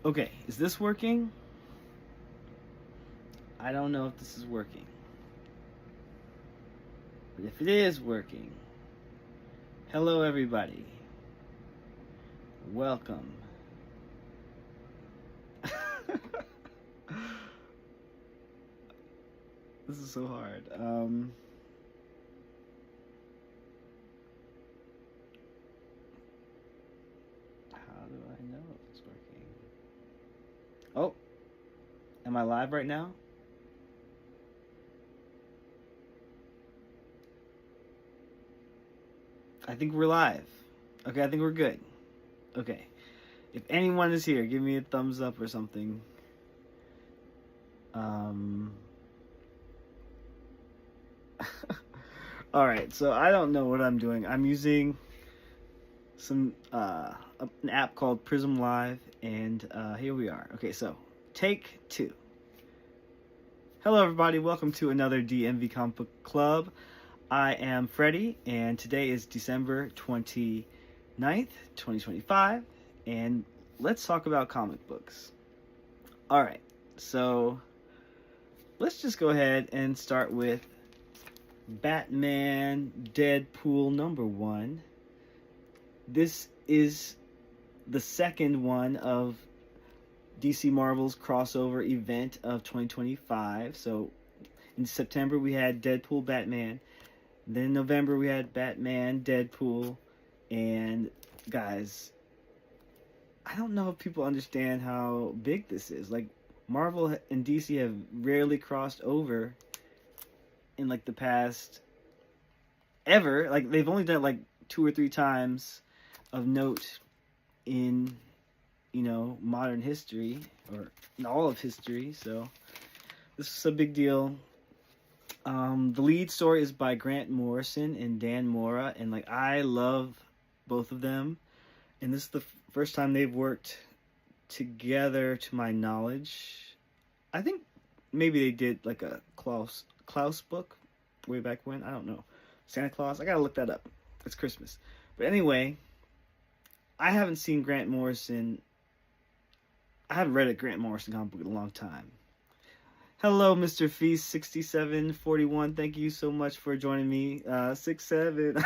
Okay, is this working? I don't know if this is working. But if it is working, hello everybody. Welcome. This is so hard. How do I know if it's working? Oh, am I live right now? I think we're live. Okay, I think we're good. Okay. If anyone is here, give me a thumbs up or something. Alright, so I don't know what I'm doing. I'm using an app called Prism Live, and here we are. Okay, so take 2. Hello everybody, welcome to another DMV Comic Book Club. I am Freddy, and today is December 29th, 2025, and let's talk about comic books. Alright, so let's just go ahead and start with Batman Deadpool #1. This is the second one of DC Marvel's crossover event of 2025. So in September we had Deadpool Batman. Then in November we had Batman Deadpool. And guys, I don't know if people understand how big this is. Like, Marvel and DC have rarely crossed over in like the past ever. Like, they've only done it like 2 or 3 times of note in, you know, modern history, or in all of history. So this is a big deal. The lead story is by Grant Morrison and Dan Mora, and like, I love both of them, and this is the first time they've worked together to my knowledge. I think maybe they did like a Klaus book way back when. I don't know. Santa Claus. I gotta look that up. It's Christmas. But anyway, I haven't seen Grant Morrison. I haven't read a Grant Morrison comic book in a long time. Hello, Mr. Feast 6741. Thank you so much for joining me. 67.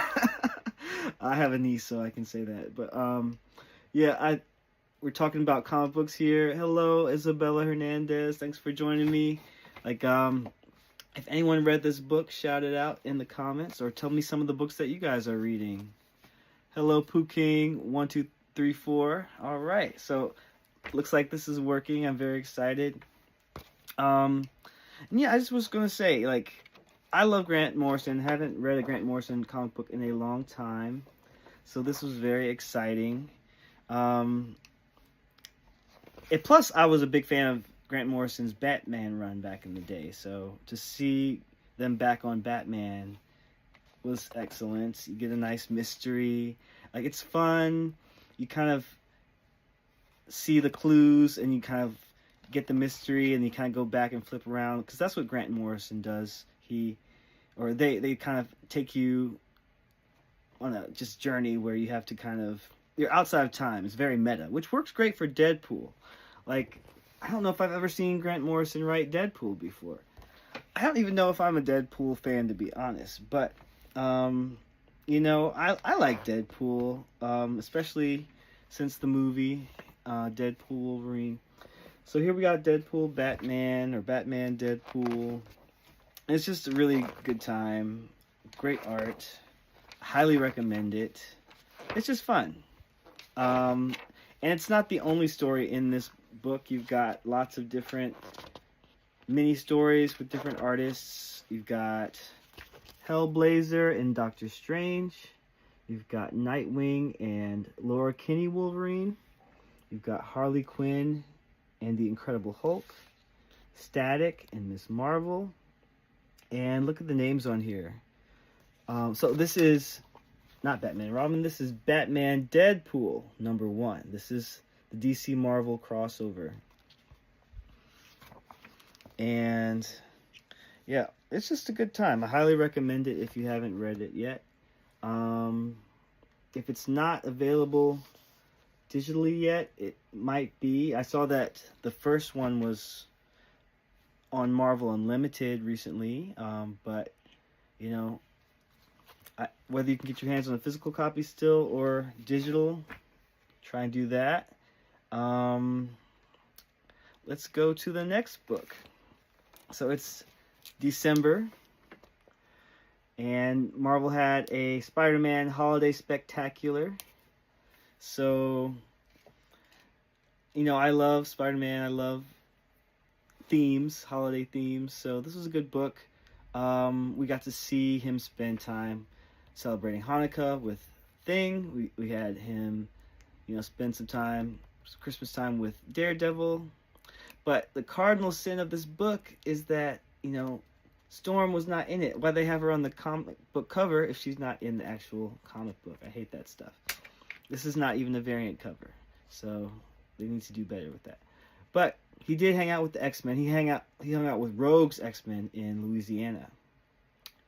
I have a niece, so I can say that. But yeah, we're talking about comic books here. Hello, Isabella Hernandez. Thanks for joining me. Like, if anyone read this book, shout it out in the comments, or tell me some of the books that you guys are reading. Hello, Pooh King 1234. All right, so looks like this is working. I'm very excited. And yeah, I just was gonna say, like, I love Grant Morrison. Haven't read a Grant Morrison comic book in a long time, so this was very exciting. Plus, I was a big fan of Grant Morrison's Batman run back in the day, so to see them back on Batman was excellent. You get a nice mystery. Like, it's fun. You kind of see the clues, and you kind of get the mystery, and you kind of go back and flip around, because that's what Grant Morrison does. They kind of take you on a just journey where you have to kind of, you're outside of time. It's very meta, which works great for Deadpool. Like, I don't know if I've ever seen Grant Morrison write Deadpool before. I don't even know if I'm a Deadpool fan, to be honest. But, you know, I like Deadpool, especially since the movie Deadpool Wolverine. So here we got Deadpool Batman, or Batman Deadpool. It's just a really good time. Great art. Highly recommend it. It's just fun. And it's not the only story in this book. You've got lots of different mini stories with different artists. You've got Hellblazer and Doctor Strange. You've got Nightwing and Laura Kinney Wolverine. You've got Harley Quinn and the Incredible Hulk. Static and Miss Marvel. And look at the names on here. So this is not Batman and Robin. This is Batman Deadpool #1. This is the DC Marvel crossover. And yeah, it's just a good time. I highly recommend it if you haven't read it yet. If it's not available digitally yet. It might be. I saw that the first one was on Marvel Unlimited recently, but you know, whether you can get your hands on a physical copy still or digital, try and do that. Let's go to the next book. So it's December, and Marvel had a Spider-Man Holiday Spectacular. So, you know, I love Spider-Man. I love themes, holiday themes. So this was a good book. We got to see him spend time celebrating Hanukkah with Thing. We had him, you know, spend some time, Christmas time with Daredevil. But the cardinal sin of this book is that, you know, Storm was not in it. Why they have her on the comic book cover if she's not in the actual comic book? I hate that stuff. This is not even a variant cover, so they need to do better with that. But he did hang out with the X-Men. He hung out with Rogue's X-Men in Louisiana,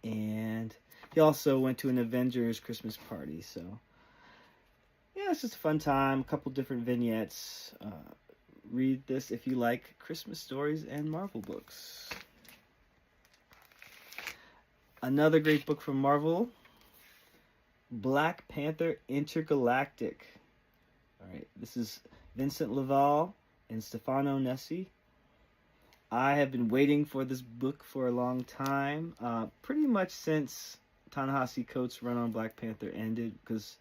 and he also went to an Avengers Christmas party. So yeah, it's just a fun time. A couple different vignettes. Read this if you like Christmas stories and Marvel books. Another great book from Marvel, Black Panther Intergalactic. All right, this is Vincent Laval and Stefano Nessi. I have been waiting for this book for a long time, pretty much since Ta-Nehisi Coates' run on Black Panther ended, because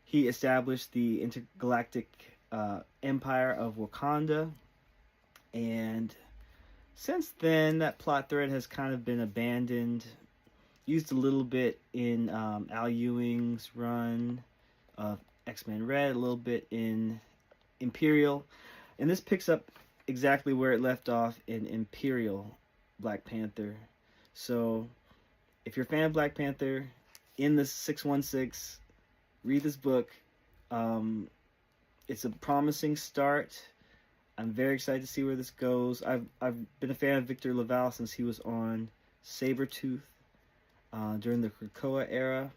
he established the intergalactic empire of Wakanda, and since then that plot thread has kind of been abandoned. Used a little bit in Al Ewing's run of X-Men Red, a little bit in Imperial, and this picks up exactly where it left off in Imperial Black Panther. So if you're a fan of Black Panther, in the 616, read this book. It's a promising start. I'm very excited to see where this goes. I've been a fan of Victor Laval since he was on Sabretooth during the Krakoa era.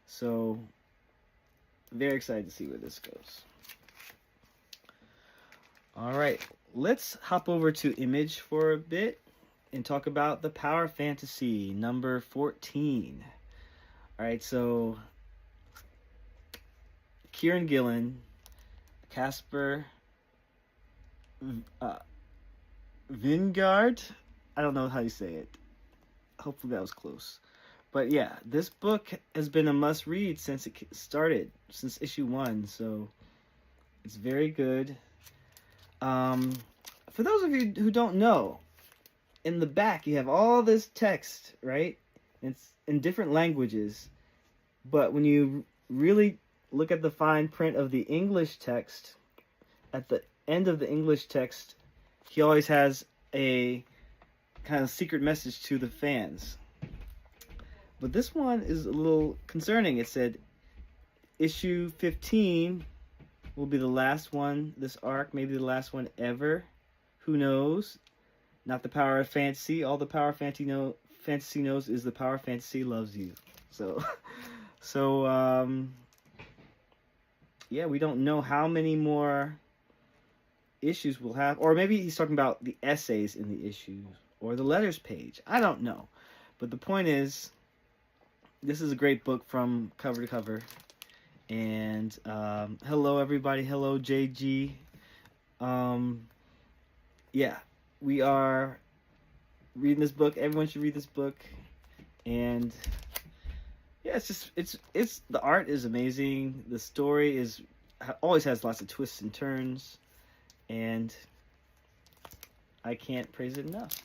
So very excited to see where this goes. All right, let's hop over to Image for a bit and talk about the Power Fantasy number 14. All right, so Kieran Gillen, Casper Vingard, I don't know how you say it. Hopefully that was close. But yeah, this book has been a must-read since it started, since issue 1, so it's very good. For those of you who don't know, in the back you have all this text, right? It's in different languages, but when you really look at the fine print of the English text, at the end of the English text, he always has a kind of secret message to the fans. But this one is a little concerning. It said, issue 15 will be the last one, this arc, maybe the last one ever. Who knows? Not the power of fantasy. All the power of fantasy knows is the power of fantasy loves you. So, yeah, we don't know how many more issues we'll have. Or maybe he's talking about the essays in the issues or the letters page. I don't know. But the point is, this is a great book from cover to cover. And hello, everybody. Hello, JG. Yeah, we are reading this book. Everyone should read this book. And yeah, it's the art is amazing. The story always has lots of twists and turns, and I can't praise it enough.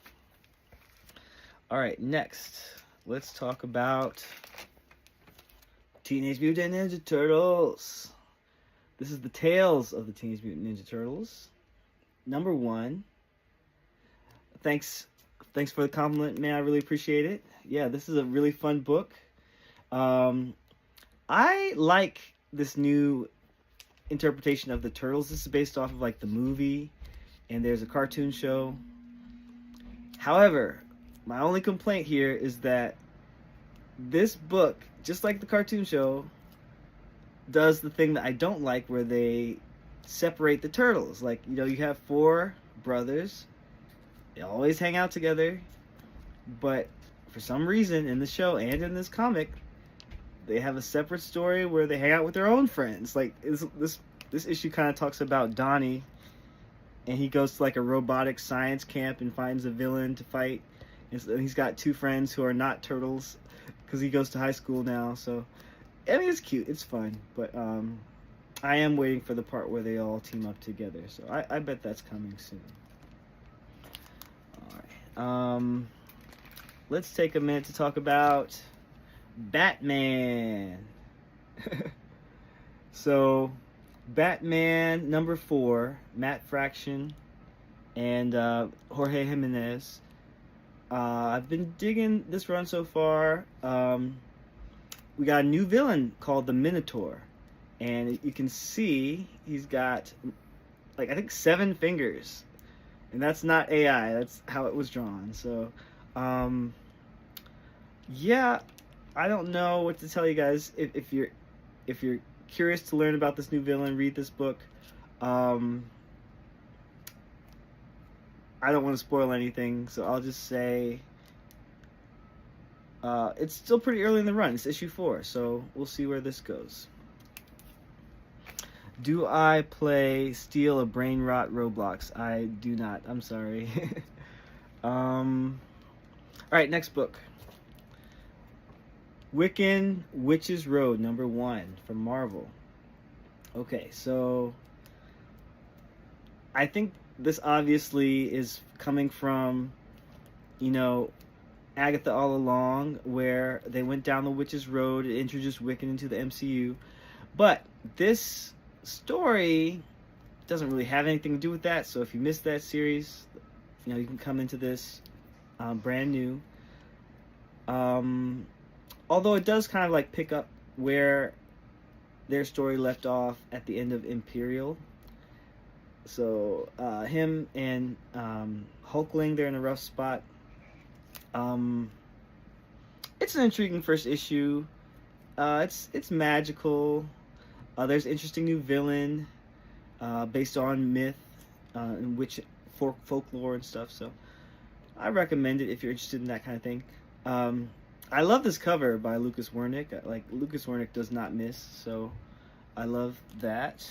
All right, next, let's talk about Teenage Mutant Ninja Turtles. This is the Tales of the Teenage Mutant Ninja Turtles, number 1. Thanks for the compliment, man. I really appreciate it. Yeah, this is a really fun book. I like this new interpretation of the Turtles. This is based off of like the movie, and there's a cartoon show. However, my only complaint here is that this book, just like the cartoon show, does the thing that I don't like, where they separate the turtles. Like, you know, you have 4 brothers, they always hang out together, but for some reason in the show and in this comic, they have a separate story where they hang out with their own friends. Like, this issue kind of talks about Donnie, and he goes to like a robotic science camp and finds a villain to fight. And so he's got 2 friends who are not turtles because he goes to high school now. So, I mean, it's cute, it's fun, but I am waiting for the part where they all team up together. So I bet that's coming soon. All right. Let's take a minute to talk about Batman. So, Batman number 4, Matt Fraction and Jorge Jimenez. I've been digging this run so far. We got a new villain called the Minotaur, and you can see he's got, like, I think 7 fingers, and that's not AI. That's how it was drawn. So, yeah, I don't know what to tell you guys. If you're curious to learn about this new villain, read this book. I don't want to spoil anything, so I'll just say it's still pretty early in the run. It's issue 4, so we'll see where this goes. Do I play Steal a Brain Rot Roblox? I do not. I'm sorry. Alright, next book. Wiccan Witch's Road, number 1 from Marvel. Okay, so I think this obviously is coming from, you know, Agatha all along, where they went down the Witch's Road and introduced Wiccan into the MCU. But this story doesn't really have anything to do with that, so if you missed that series, you know, you can come into this brand new. Although it does kind of like pick up where their story left off at the end of Imperial. So him and Hulkling, they're in a rough spot. It's an intriguing first issue. It's magical. There's an interesting new villain based on myth and witch folklore and stuff. So I recommend it if you're interested in that kind of thing. I love this cover by Lucas Wernick. Like, Lucas Wernick does not miss, so I love that.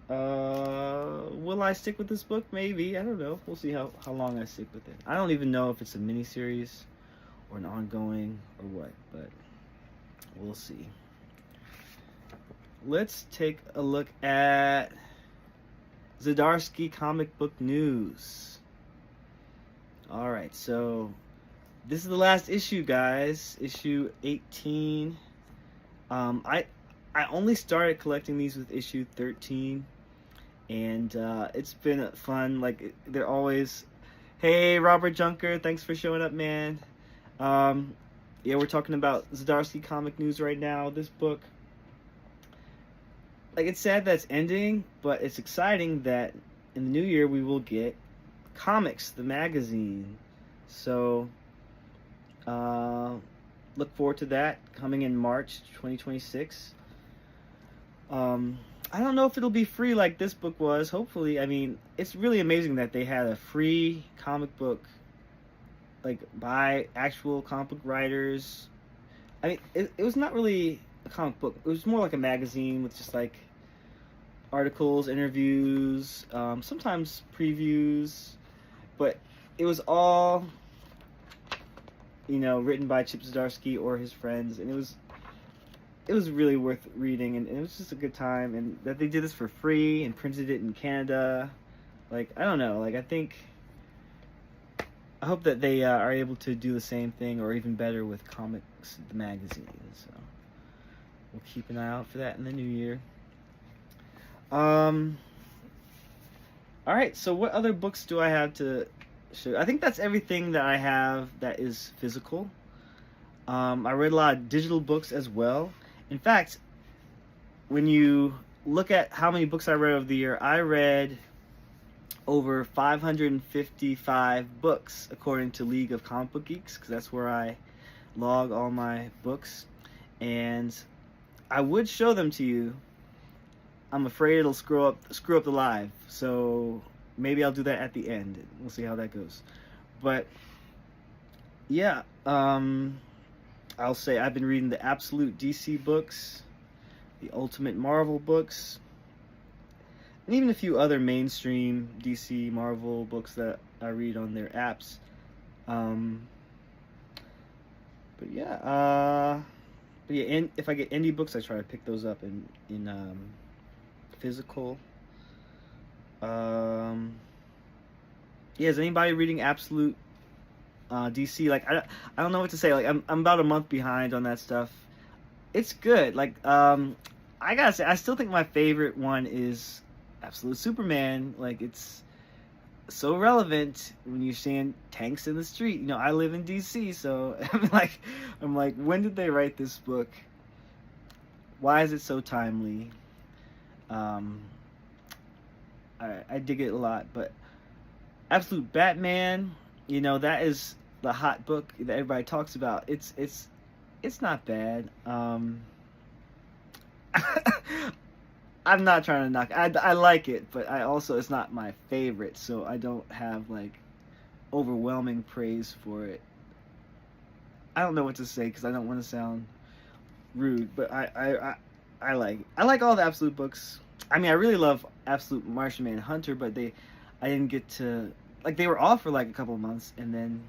Will I stick with this book? Maybe. I don't know. We'll see how long I stick with it. I don't even know if it's a miniseries or an ongoing or what, but we'll see. Let's take a look at Zdarsky comic book news. Alright, so this is the last issue, guys. Issue 18. I only started collecting these with issue 13, and it's been fun. Like, they're always, hey, Robert Junker, thanks for showing up, man. Yeah, we're talking about Zdarsky comic news right now. This book, like, it's sad that it's ending, but it's exciting that in the new year we will get Comics, the magazine. So look forward to that coming in March 2026. I don't know if it'll be free like this book was. Hopefully. I mean, it's really amazing that they had a free comic book, like, by actual comic book writers. I mean, it was not really a comic book. It was more like a magazine with just, like, articles, interviews, sometimes previews, but it was all, you know, written by Chip Zdarsky or his friends, and it was really worth reading, and it was just a good time. And that they did this for free and printed it in Canada, like, I don't know, like, I hope that they are able to do the same thing or even better with Comics, the magazine. So we'll keep an eye out for that in the new year. Alright, so what other books do I have to show? I think that's everything that I have that is physical. I read a lot of digital books as well. In fact, when you look at how many books I read over the year, I read over 555 books according to League of Comic Book Geeks, because that's where I log all my books. And I would show them to you. I'm afraid it'll screw up the live. So maybe I'll do that at the end. We'll see how that goes. But yeah, I'll say I've been reading the Absolute DC books, the Ultimate Marvel books, and even a few other mainstream DC Marvel books that I read on their apps. But yeah, and if I get indie books, I try to pick those up in physical. Yeah, is anybody reading Absolute DC? Like, I don't know what to say. Like, I'm about a month behind on that stuff. It's good. Like, I gotta say, I still think my favorite one is Absolute Superman. Like, it's so relevant when you're seeing tanks in the street. You know, I live in DC, so I'm like, when did they write this book? Why is it so timely? I dig it a lot. But Absolute Batman, you know, that is the hot book that everybody talks about. It's not bad. I'm not trying to knock. I like it, but it's not my favorite, so I don't have like overwhelming praise for it. I don't know what to say because I don't want to sound rude, but I like all the Absolute books. I mean, I really love Absolute Martian Manhunter, but I didn't get to, like, they were off for like a couple of months, and then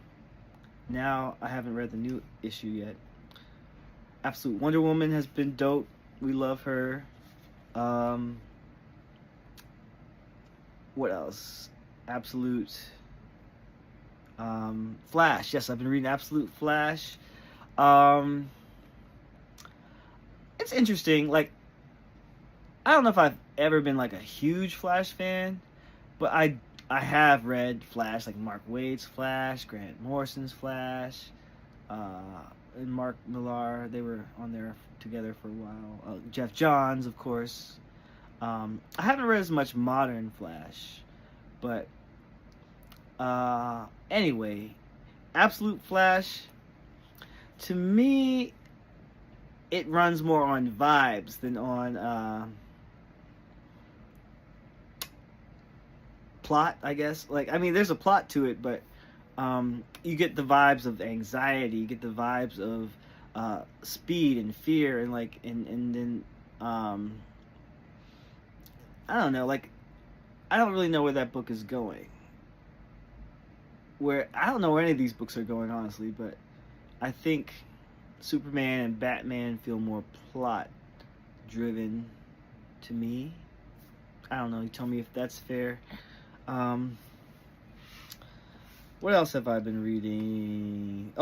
now I haven't read the new issue yet. Absolute Wonder Woman has been dope. We love her. What else? Absolute Flash. Yes, I've been reading Absolute Flash. It's interesting. Like, I don't know if I've ever been like a huge Flash fan, but I have read Flash, like Mark Waid's Flash, Grant Morrison's Flash, and Mark Millar. They were on there together for a while. Jeff Johns, of course. I haven't read as much modern Flash, but anyway, Absolute Flash, to me, it runs more on vibes than on plot, I guess. Like, I mean, there's a plot to it, but you get the vibes of anxiety, you get the vibes of speed and fear, and like, and then I don't know, like, I don't really know where that book is going. I don't know where any of these books are going, honestly, but I think Superman and Batman feel more plot driven to me. I don't know, you tell me if that's fair. What else have I been reading?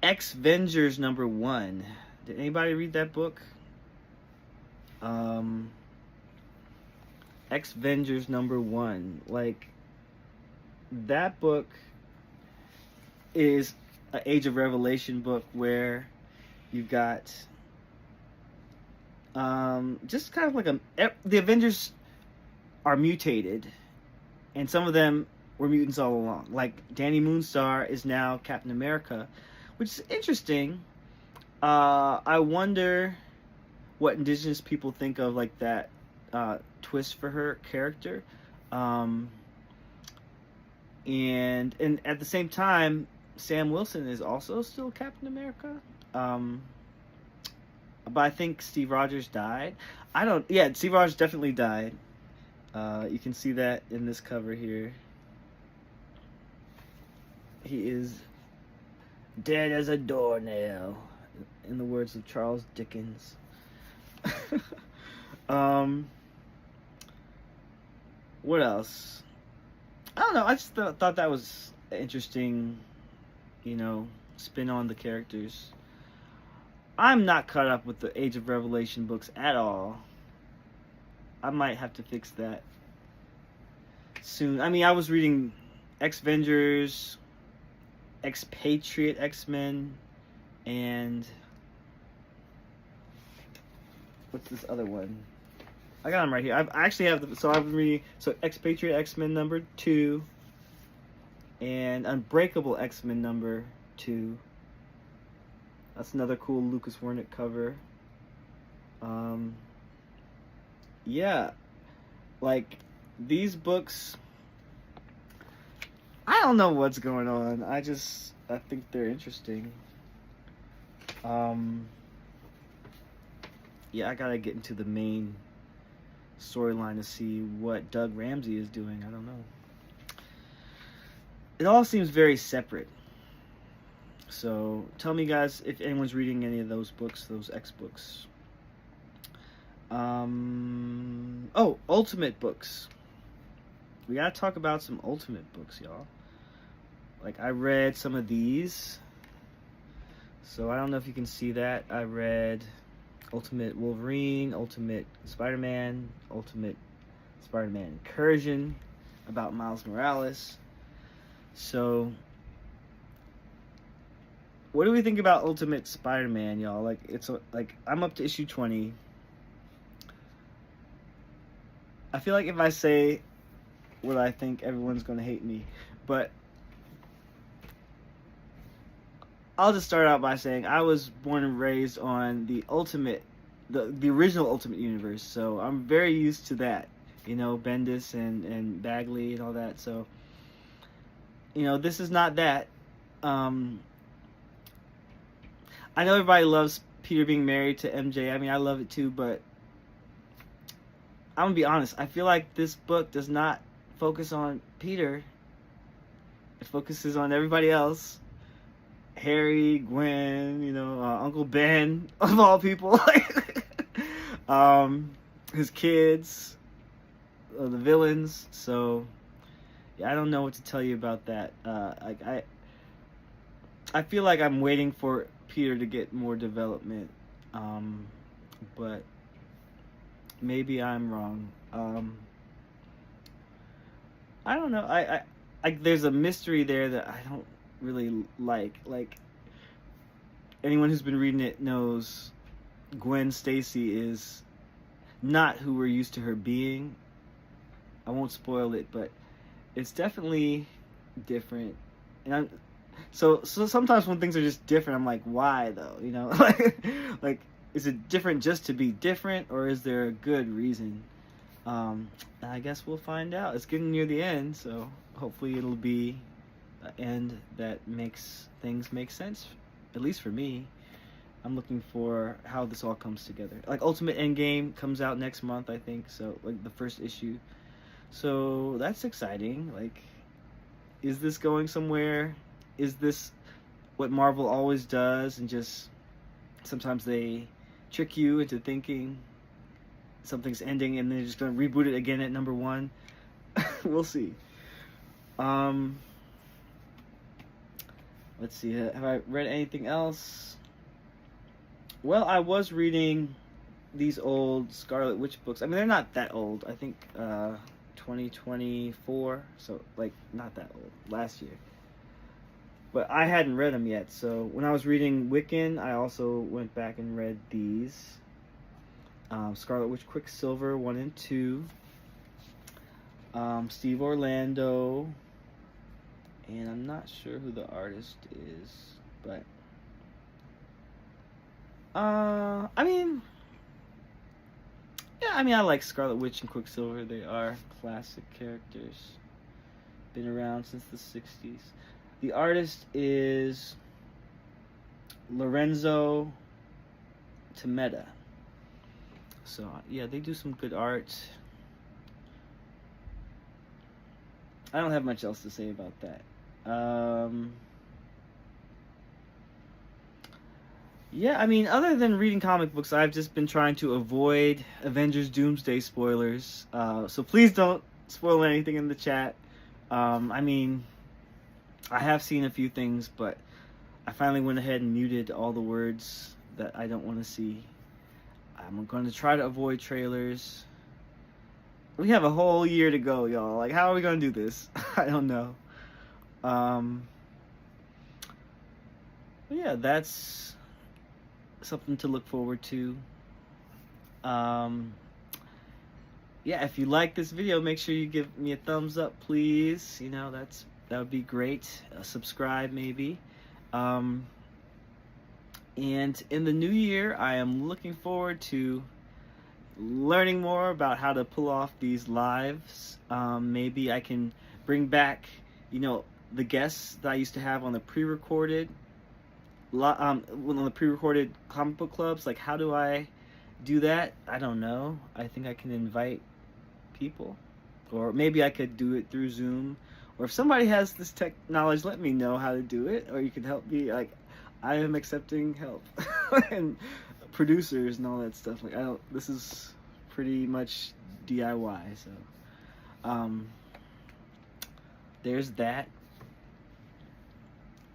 X-Vengers #1. Did anybody read that book? X-Vengers #1. Like, that book is an Age of Revelation book where you've got just kind of like the Avengers are mutated, and some of them were mutants all along. Like, Danny Moonstar is now Captain America, which is interesting. I wonder what indigenous people think of like that twist for her character. And at the same time, Sam Wilson is also still Captain America. But I think Steve Rogers died. Steve Rogers definitely died. You can see that in this cover here. He is dead as a doornail, in the words of Charles Dickens. What else? I don't know. I just thought that was interesting, spin on the characters. I'm not caught up with the Age of Revelation books at all. I might have to fix that soon. I mean, I was reading X-Vengers, Expatriate X-Men, and what's this other one? I got them right here. I actually have I've been reading Expatriate X-Men #2 and Unbreakable X-Men #2. That's another cool Lucas Wernick cover. Yeah, like these books, I don't know what's going on. I think they're interesting. Yeah, I gotta get into the main storyline to see what Doug Ramsey is doing. I don't know. It all seems very separate. So tell me, guys, if anyone's reading any of those books, those X books. Oh, Ultimate books. We gotta talk about some Ultimate books, y'all. Like, I read some of these. So I don't know if you can see that. I read Ultimate Wolverine, Ultimate Spider-Man, Ultimate Spider-Man Incursion about Miles Morales. So what do we think about Ultimate Spider-Man, y'all? Like, I'm up to issue 20. I feel like if I say what I think, everyone's gonna hate me, but I'll just start out by saying I was born and raised on the original Ultimate Universe, so I'm very used to that. You know, Bendis and Bagley and all that. So, you know, this is not that. I know everybody loves Peter being married to MJ. I mean, I love it too, but I'm gonna be honest. I feel like this book does not focus on Peter. It focuses on everybody else. Harry, Gwen, you know, Uncle Ben, of all people. His kids, the villains. So, yeah, I don't know what to tell you about that. I feel like I'm waiting for Peter to get more development, but maybe I'm wrong. I don't know. I there's a mystery there that I don't really like. Like, anyone who's been reading it knows Gwen Stacy is not who we're used to her being. I won't spoil it, but it's definitely different. And so sometimes when things are just different, I'm like, why though? You know, like is it different just to be different, or is there a good reason? And I guess we'll find out. It's getting near the end, so hopefully it'll be an end that makes things make sense, at least for me. I'm looking for how this all comes together. Like, Ultimate Endgame comes out next month, I think, so, like, the first issue. So that's exciting. Like, is this going somewhere? Is this what Marvel always does, and just sometimes they trick you into thinking something's ending and they're just going to reboot it again at number 1? We'll see. Let's see, have I read anything else? Well, I was reading these old Scarlet Witch books. I mean, they're not that old. I think 2024, so, like, not that old, last year. But I hadn't read them yet, so when I was reading Wiccan, I also went back and read these. Scarlet Witch Quicksilver 1 and 2. Steve Orlando. And I'm not sure who the artist is, but I mean, yeah, I mean, I like Scarlet Witch and Quicksilver. They are classic characters. Been around since the 60s. The artist is Lorenzo Temeda. So, yeah, they do some good art. I don't have much else to say about that. Yeah, I mean, other than reading comic books, I've just been trying to avoid Avengers Doomsday spoilers. So please don't spoil anything in the chat. I mean, I have seen a few things, but I finally went ahead and muted all the words that I don't want to see. I'm going to try to avoid trailers. We have a whole year to go, y'all. Like, how are we going to do this? I don't know. But yeah, that's something to look forward to. Yeah, if you like this video, make sure you give me a thumbs up, please. You know, that would be great. Subscribe, maybe. And in the new year, I am looking forward to learning more about how to pull off these lives. Maybe I can bring back, the guests that I used to have on the pre-recorded, on the pre-recorded comic book clubs. Like, how do I do that? I don't know. I think I can invite people, or maybe I could do it through Zoom. Or if somebody has this tech knowledge, let me know how to do it, or you can help me. Like, I am accepting help and producers and all that stuff. Like, this is pretty much DIY. So, there's that.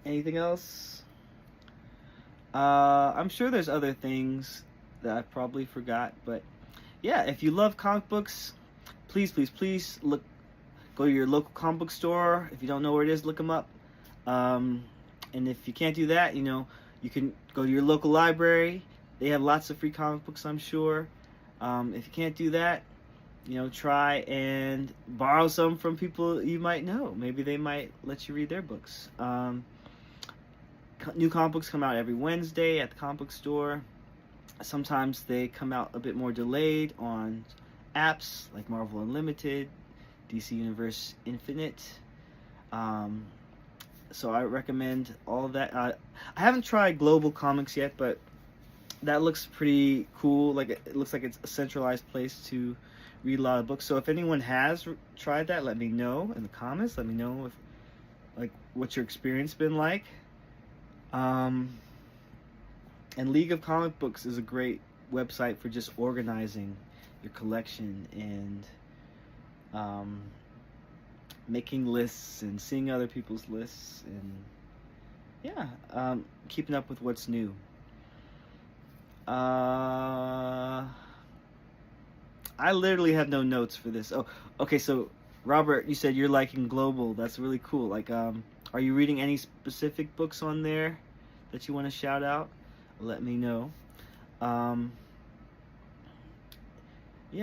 Anything else? I'm sure there's other things that I probably forgot, but yeah, if you love comic books, please go to your local comic book store. If you don't know where it is, look them up. And if you can't do that, you can go to your local library. They have lots of free comic books, I'm sure. If you can't do that, try and borrow some from people you might know. Maybe they might let you read their books. New comic books come out every Wednesday at the comic book store. Sometimes they come out a bit more delayed on apps like Marvel Unlimited, DC Universe Infinite. So I recommend all of that. I haven't tried Global Comics yet, but that looks pretty cool. Like, it looks like it's a centralized place to read a lot of books. So if anyone has tried that, let me know in the comments. Let me know what your experience been like. And League of Comic Books is a great website for just organizing your collection and making lists and seeing other people's lists and keeping up with what's new. I literally have no notes for this. Oh, okay, so Robert, you said you're liking Global. That's really cool. Like, are you reading any specific books on there that you want to shout out? Let me know. Yeah,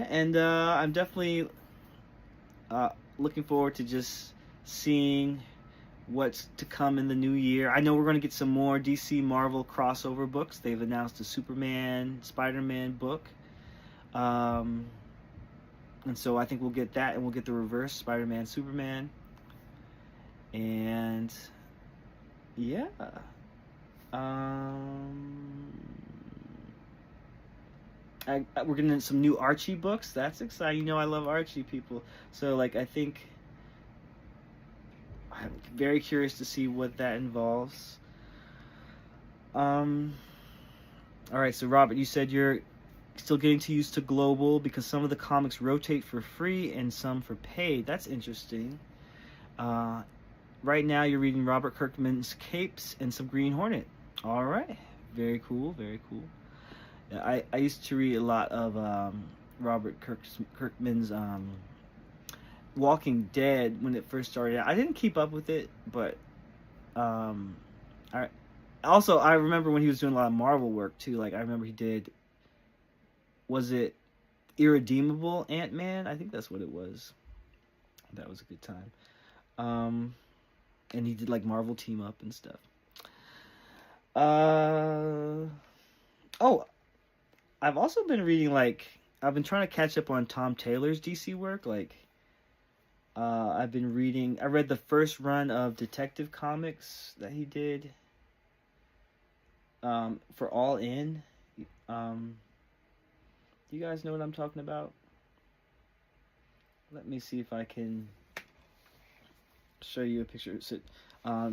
and I'm definitely looking forward to just seeing what's to come in the new year. I know we're going to get some more DC Marvel crossover books. They've announced a Superman, Spider-Man book. And so I think we'll get that, and we'll get the reverse Spider-Man, Superman. And yeah. We're getting some new Archie books. That's exciting. I love Archie, people. So, I think I'm very curious to see what that involves. Alright, so Robert, you said you're still getting used to Global because some of the comics rotate for free and some for paid. That's interesting. Right now you're reading Robert Kirkman's Capes and some Green Hornet. Alright, very cool, very cool. I used to read a lot of Robert Kirkman's Walking Dead when it first started out. I didn't keep up with it, but I remember when he was doing a lot of Marvel work too. Like, I remember he did, was it Irredeemable Ant-Man? I think that's what it was. That was a good time. And he did Marvel Team Up and stuff. I've also been reading I've been trying to catch up on Tom Taylor's DC work. I read the first run of Detective Comics that he did for All In. You guys know what I'm talking about? Let me see if I can show you a picture. So,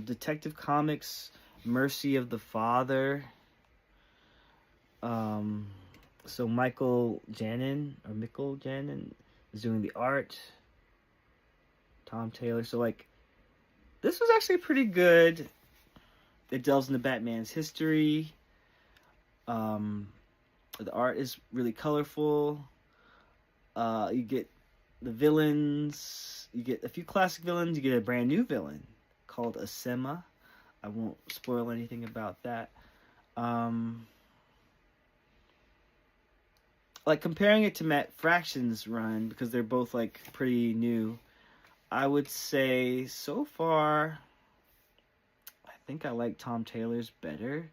Detective Comics, Mercy of the Father. So Michael Janin is doing the art. Tom Taylor. So this was actually pretty good. It delves into Batman's history. The art is really colorful. You get the villains. You get a few classic villains. You get a brand new villain called Asema. I won't spoil anything about that. Comparing it to Matt Fraction's run, because they're both pretty new, I would say so far I think I like Tom Taylor's better.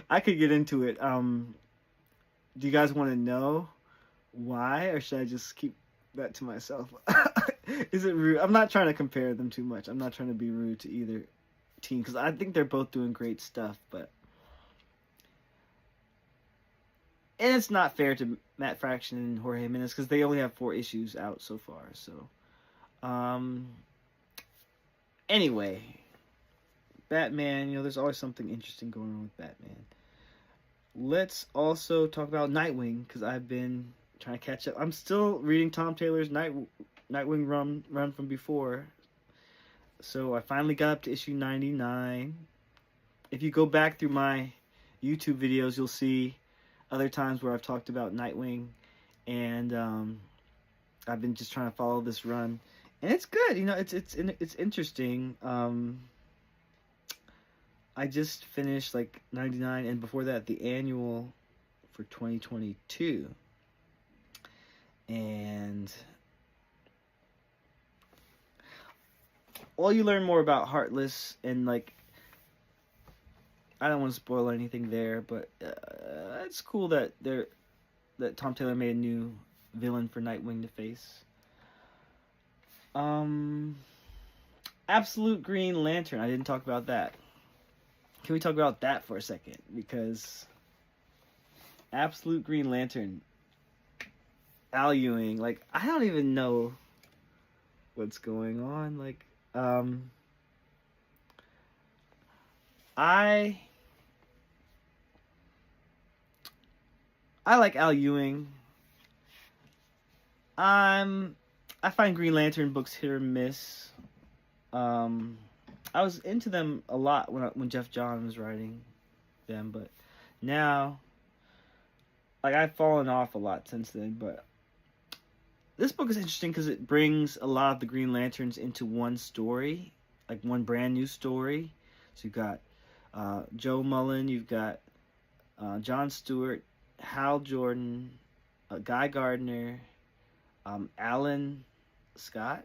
I could get into it. Do you guys want to know why, or should I just keep that to myself? Is it rude? I'm not trying to compare them too much. I'm not trying to be rude to either team because I think they're both doing great stuff, and it's not fair to Matt Fraction and Jorge Jimenez because they only have 4 issues out so far. So, anyway, Batman. There's always something interesting going on with Batman. Let's also talk about Nightwing because I've been trying to catch up. I'm still reading Tom Taylor's Nightwing run from before. So I finally got up to issue 99. If you go back through my YouTube videos, you'll see other times where I've talked about Nightwing, and I've been just trying to follow this run, and it's good. It's interesting. I just finished like 99, and before that, the annual for 2022, and you learn more about Heartless, and like, I don't want to spoil anything there, but it's cool that Tom Taylor made a new villain for Nightwing to face. Absolute Green Lantern. I didn't talk about that. Can we talk about that for a second? Because Absolute Green Lantern, Al Ewing, like, I don't even know what's going on. Like, I like Al Ewing. I find Green Lantern books hit or miss. I was into them a lot when Jeff Johns was writing them, but now, like, I've fallen off a lot since then. But this book is interesting because it brings a lot of the Green Lanterns into one story, like one brand new story. So you've got Joe Mullen, you've got John Stewart, Hal Jordan, Guy Gardner, Alan Scott,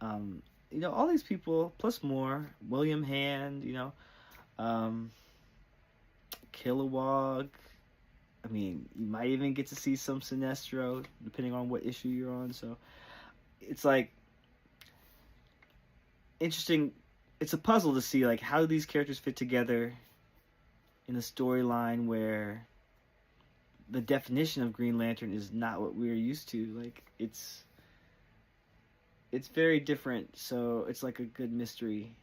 all these people, plus more, William Hand, Kilowog. I mean, you might even get to see some Sinestro, depending on what issue you're on. So it's like interesting. It's a puzzle to see like how these characters fit together in a storyline where the definition of Green Lantern is not what we're used to. Like, it's very different, so it's like a good mystery.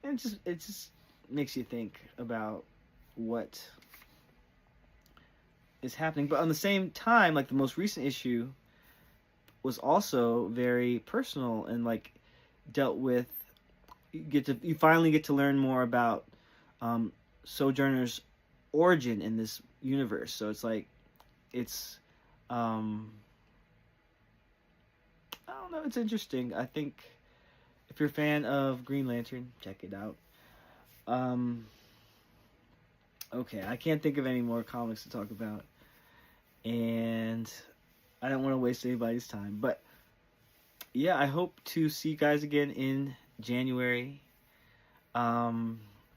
And it just makes you think about what is happening. But on the same time, like, the most recent issue was also very personal and like dealt with, you finally get to learn more about Sojourner's origin in this universe. So it's like, I don't know, it's interesting. I think if you're a fan of Green Lantern, check it out. Okay, I can't think of any more comics to talk about, and I don't want to waste anybody's time. But yeah, I hope to see you guys again in January. I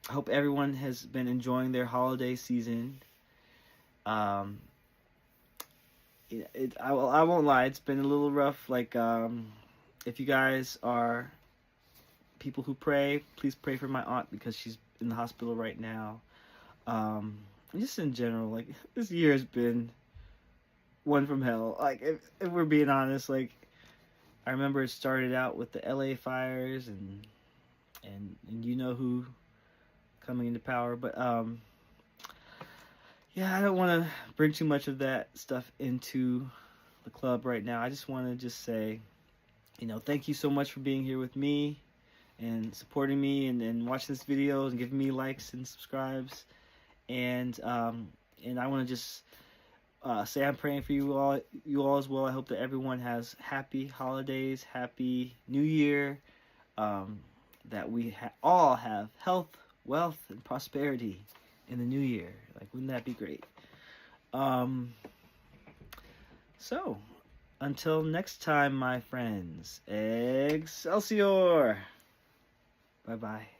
hope everyone has been enjoying their holiday season. I won't lie, it's been a little rough. Like, if you guys are people who pray, please pray for my aunt because she's in the hospital right now. Just in general, like, this year has been one from hell. Like, if we're being honest, like, I remember it started out with the LA fires and you know who coming into power, but yeah, I don't want to bring too much of that stuff into the club right now. I just want to say, thank you so much for being here with me and supporting me and watching this video and giving me likes and subscribes. And I want to just say I'm praying for you all as well. I hope that everyone has happy holidays, happy New Year, that we all have health, wealth, and prosperity in the new year. Like, wouldn't that be great? So Until next time, my friends, Excelsior! Bye-bye.